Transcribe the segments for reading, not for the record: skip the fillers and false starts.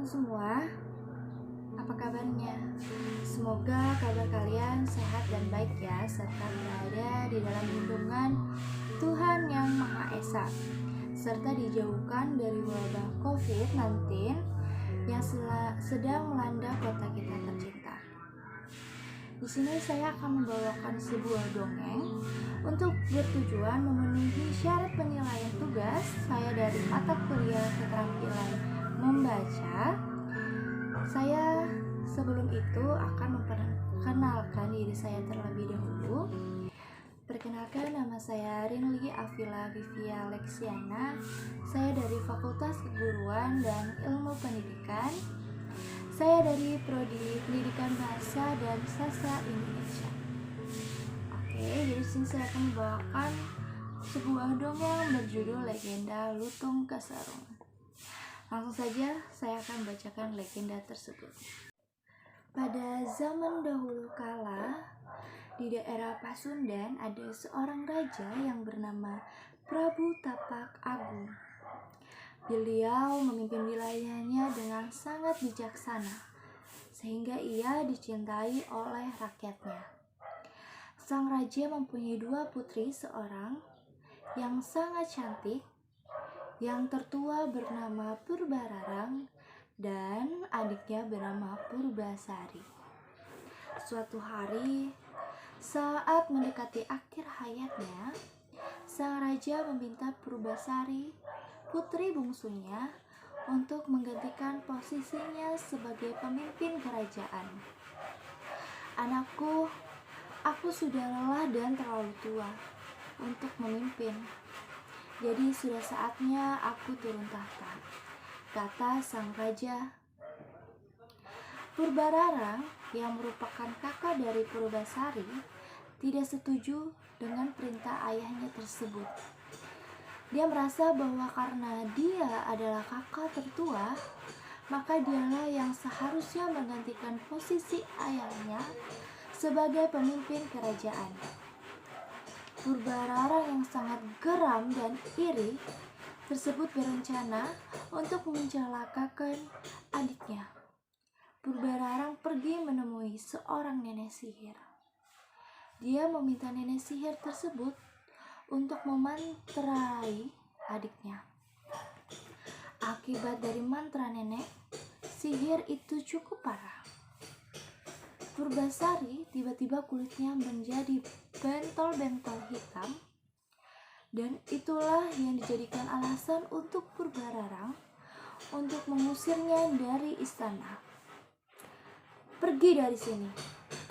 teman-teman semua, apa kabarnya? Semoga kabar kalian sehat dan baik ya, serta berada di dalam lindungan Tuhan Yang Maha Esa, serta dijauhkan dari wabah COVID-19 yang sedang melanda kota kita tercinta. Di sini saya akan membawakan sebuah dongeng untuk bertujuan memenuhi syarat penilaian tugas saya dari mata kuliah keterampilan membaca. Saya sebelum itu akan memperkenalkan diri saya terlebih dahulu. Perkenalkan, nama saya Rinli Afila Vivia Lexiana. Saya dari Fakultas Keguruan dan Ilmu Pendidikan. Saya dari Prodi Pendidikan Bahasa dan Sastra Indonesia. Oke, jadi sini saya akan membawakan sebuah dongeng berjudul Legenda Lutung Kasarung. Langsung saja saya akan membacakan legenda tersebut. Pada zaman dahulu kala, di daerah Pasundan ada seorang raja yang bernama Prabu Tapak Agung. Beliau memimpin wilayahnya dengan sangat bijaksana, sehingga ia dicintai oleh rakyatnya. Sang raja mempunyai dua putri seorang yang sangat cantik. Yang tertua bernama Purbararang dan adiknya bernama Purbasari. Suatu hari, saat mendekati akhir hayatnya, sang raja meminta Purbasari, putri bungsunya, untuk menggantikan posisinya sebagai pemimpin kerajaan. "Anakku, aku sudah lelah dan terlalu tua untuk memimpin. Jadi sudah saatnya aku turun tahta," kata sang raja. Purbararang yang merupakan kakak dari Purbasari tidak setuju dengan perintah ayahnya tersebut. Dia merasa bahwa karena dia adalah kakak tertua, maka dialah yang seharusnya menggantikan posisi ayahnya sebagai pemimpin kerajaan. Purbararang yang sangat geram dan iri tersebut berencana untuk mencelakakan adiknya. Purbararang pergi menemui seorang nenek sihir. Dia meminta nenek sihir tersebut untuk memantrai adiknya. Akibat dari mantra nenek, sihir itu cukup parah. Purbasari tiba-tiba kulitnya menjadi bentol-bentol hitam, dan itulah yang dijadikan alasan untuk Purbararang untuk mengusirnya dari istana. "Pergi dari sini,"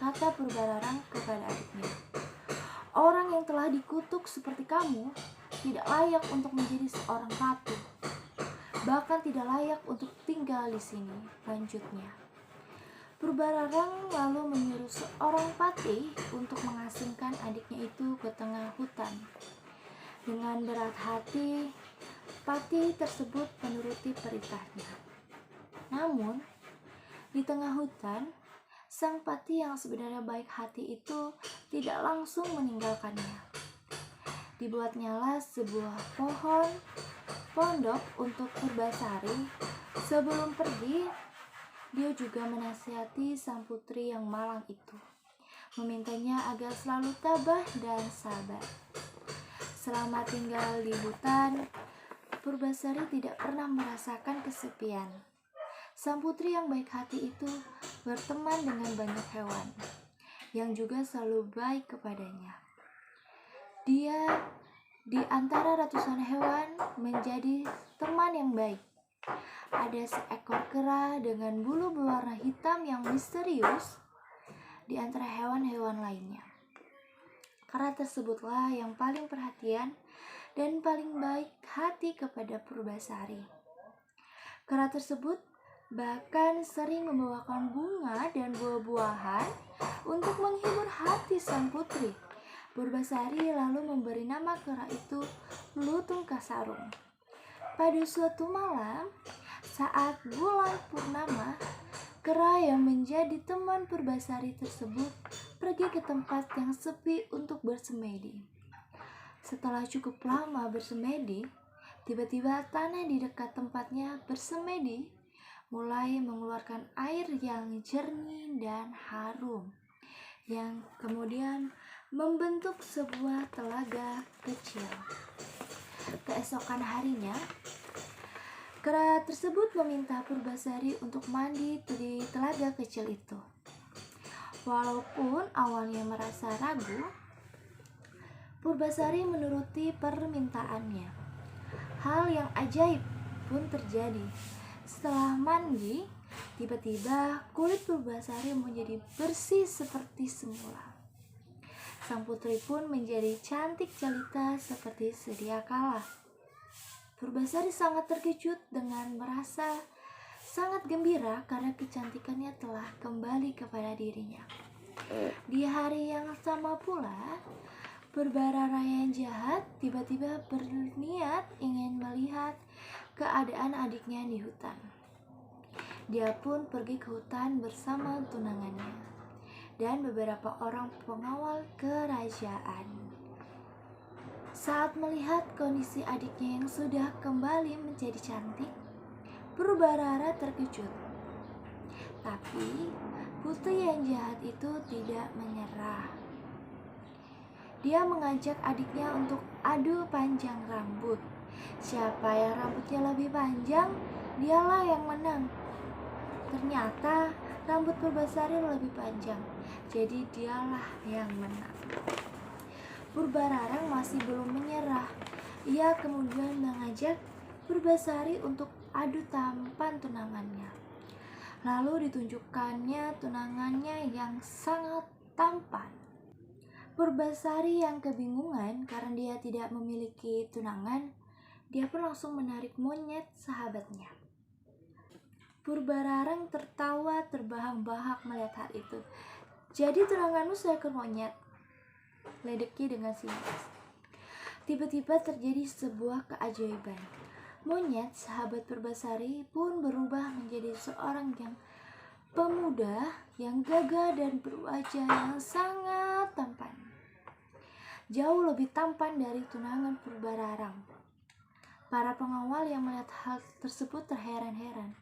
kata Purbararang kepada adiknya. "Orang yang telah dikutuk seperti kamu tidak layak untuk menjadi seorang ratu, bahkan tidak layak untuk tinggal di sini," lanjutnya. Purbararang lalu menyuruh seorang patih untuk mengasingkan adiknya itu ke tengah hutan. Dengan berat hati, patih tersebut menuruti perintahnya. Namun, di tengah hutan, sang patih yang sebenarnya baik hati itu tidak langsung meninggalkannya. Dibuatnyalah sebuah pondok untuk Purbasari. Sebelum pergi, dia juga menasihati sang putri yang malang itu, memintanya agar selalu tabah dan sabar. Selama tinggal di hutan, Purbasari tidak pernah merasakan kesepian. Sang putri yang baik hati itu berteman dengan banyak hewan yang juga selalu baik kepadanya. Dia di antara ratusan hewan menjadi teman yang baik. Ada seekor kera dengan bulu berwarna hitam yang misterius di antara hewan-hewan lainnya. Kera tersebutlah yang paling perhatian dan paling baik hati kepada Purbasari. Kera tersebut bahkan sering membawakan bunga dan buah-buahan untuk menghibur hati sang putri. Purbasari lalu memberi nama kera itu Lutung Kasarung. Pada suatu malam, saat bulan purnama, kera yang menjadi teman Purbasari tersebut pergi ke tempat yang sepi untuk bersemedi. Setelah cukup lama bersemedi, tiba-tiba tanah di dekat tempatnya bersemedi mulai mengeluarkan air yang jernih dan harum, yang kemudian membentuk sebuah telaga kecil. Keesokan harinya, kera tersebut meminta Purbasari untuk mandi di telaga kecil itu. Walaupun awalnya merasa ragu, Purbasari menuruti permintaannya. Hal yang ajaib pun terjadi. Setelah mandi, tiba-tiba kulit Purbasari menjadi bersih seperti semula. Sang putri pun menjadi cantik jelita seperti sedia kala. Purbasari sangat terkejut dengan merasa sangat gembira karena kecantikannya telah kembali kepada dirinya. Di hari yang sama pula, Purbarara yang jahat tiba-tiba berniat ingin melihat keadaan adiknya di hutan. Dia pun pergi ke hutan bersama tunangannya dan beberapa orang pengawal kerajaan. Saat melihat kondisi adiknya yang sudah kembali menjadi cantik, Purbarara terkejut. Tapi putri yang jahat itu tidak menyerah. Dia mengajak adiknya untuk adu panjang rambut. Siapa yang rambutnya lebih panjang, dialah yang menang. Ternyata rambut Purbasari lebih panjang, jadi dialah yang menang. Purbararang masih belum menyerah. Ia kemudian mengajak Purbasari untuk adu tampan tunangannya. Lalu ditunjukkannya tunangannya yang sangat tampan. Purbasari yang kebingungan karena dia tidak memiliki tunangan, dia pun langsung menarik monyet sahabatnya. Purbararang tertawa terbahak-bahak melihat hal itu. Jadi tunanganmu seekor monyet? Ledeki dengan sinis. Tiba-tiba terjadi sebuah keajaiban. Monyet sahabat Purbasari pun berubah menjadi seorang yang pemuda yang gagah dan berwajah yang sangat tampan. Jauh lebih tampan dari tunangan Purbararang. Para pengawal yang melihat hal tersebut terheran-heran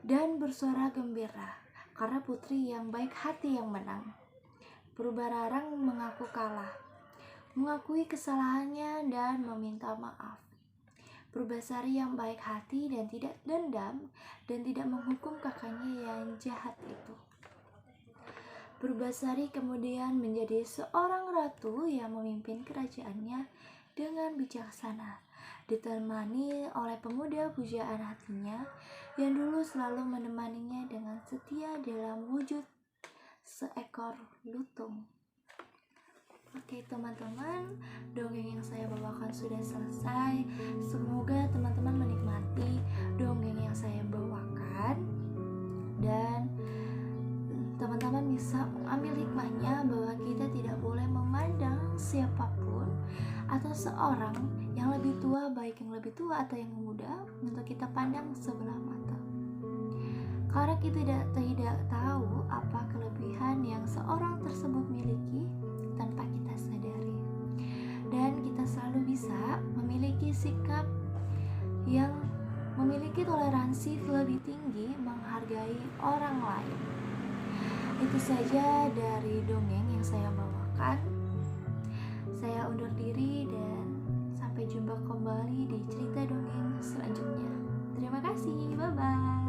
dan bersuara gembira karena putri yang baik hati yang menang. Purbararang mengaku kalah, mengakui kesalahannya dan meminta maaf. Purbasari yang baik hati dan tidak dendam dan tidak menghukum kakaknya yang jahat itu. Purbasari kemudian menjadi seorang ratu yang memimpin kerajaannya dengan bijaksana, ditemani oleh pemuda pujaan hatinya yang dulu selalu menemaninya dengan setia dalam wujud seekor lutung. Oke teman-teman, dongeng yang saya bawakan sudah selesai. Semoga teman-teman menikmati dongeng yang saya bawakan dan teman-teman bisa mengambil hikmahnya bahwa kita tidak boleh memandang siapapun atau seorang yang lebih tua, baik yang lebih tua atau yang muda, untuk kita pandang sebelah mata. Karena kita tidak tahu apa kelebihan yang seorang tersebut miliki tanpa kita sadari. Dan kita selalu bisa memiliki sikap yang memiliki toleransi lebih tinggi, menghargai orang lain. Itu saja dari dongeng yang saya bawakan. Saya undur diri dan sampai jumpa kembali di cerita dongeng selanjutnya. Terima kasih, bye-bye.